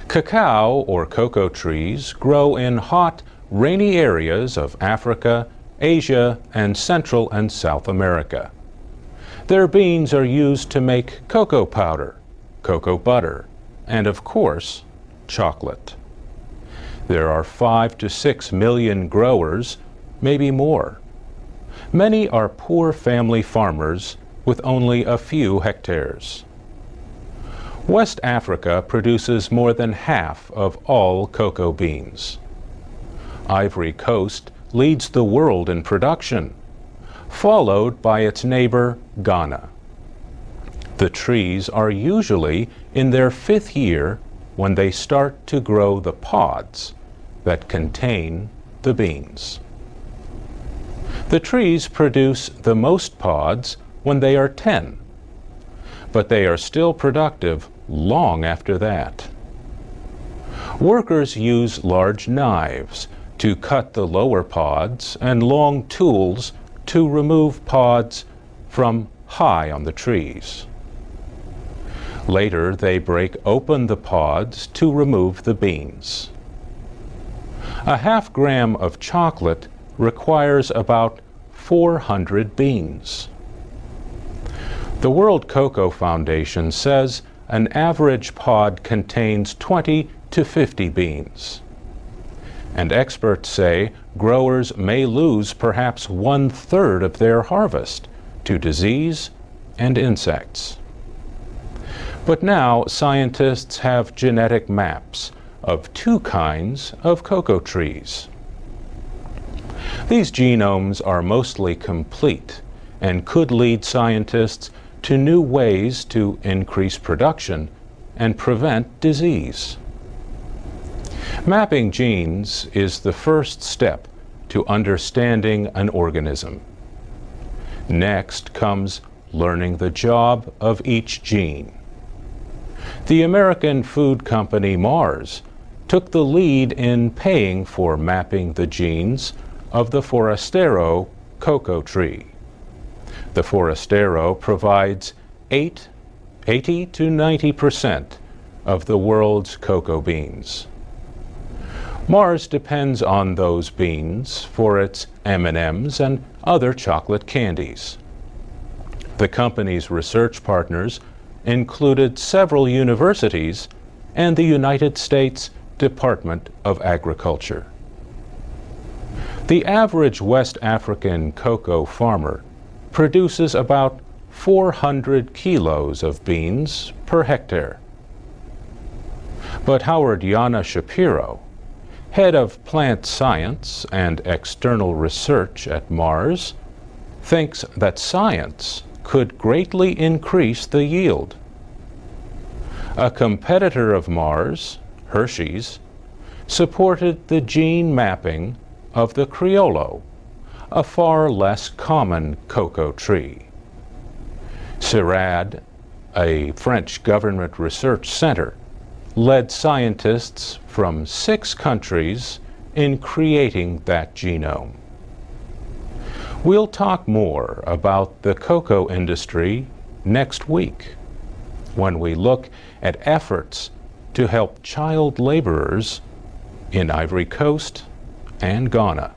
Cacao or cocoa trees grow in hot, rainy areas of Africa, Asia, and Central and South America. Their beans are used to make cocoa powder, cocoa butter, and of course, chocolate. There are 5 to 6 million growers, maybe more. Many are poor family farmers with only a few hectares. West Africa produces more than half of all cocoa beans. Ivory Coast leads the world in production, followed by its neighbor, Ghana. The trees are usually in their 5th year when they start to grow the pods that contain the beans. The trees produce the most pods when they are 10, but they are still productive long after that. Workers use large knives to cut the lower pods and long tools to remove pods from high on the trees. Later, they break open the pods to remove the beans. A half gram of chocolate requires about 400 beans. The World Cocoa Foundation says an average pod contains 20 to 50 beans. And experts say growers may lose perhaps 1/3 of their harvest to disease and insects. But now scientists have genetic maps of 2 kinds of cocoa trees. These genomes are mostly complete and could lead scientists to new ways to increase production and prevent disease. Mapping genes is the first step to understanding an organism. Next comes learning the job of each gene. The American food company Mars took the lead in paying for mapping the genes of the Forastero cocoa tree. The Forastero provides 80 to 90% of the world's cocoa beans. Mars depends on those beans for its M&Ms and other chocolate candies. The company's research partners included several universities and the United States Department of Agriculture. The average West African cocoa farmer produces about 400 kilos of beans per hectare. But Howard Yana Shapiro, head of plant science and external research at Mars, thinks that science could greatly increase the yield. A competitor of Mars, Hershey's, supported the gene mapping of the Criollo, a far less common cocoa tree. CIRAD, a French government research center, led scientists from 6 countries in creating that genome. We'll talk more about the cocoa industry next week when we look at efforts to help child laborers in Ivory Coast and Ghana.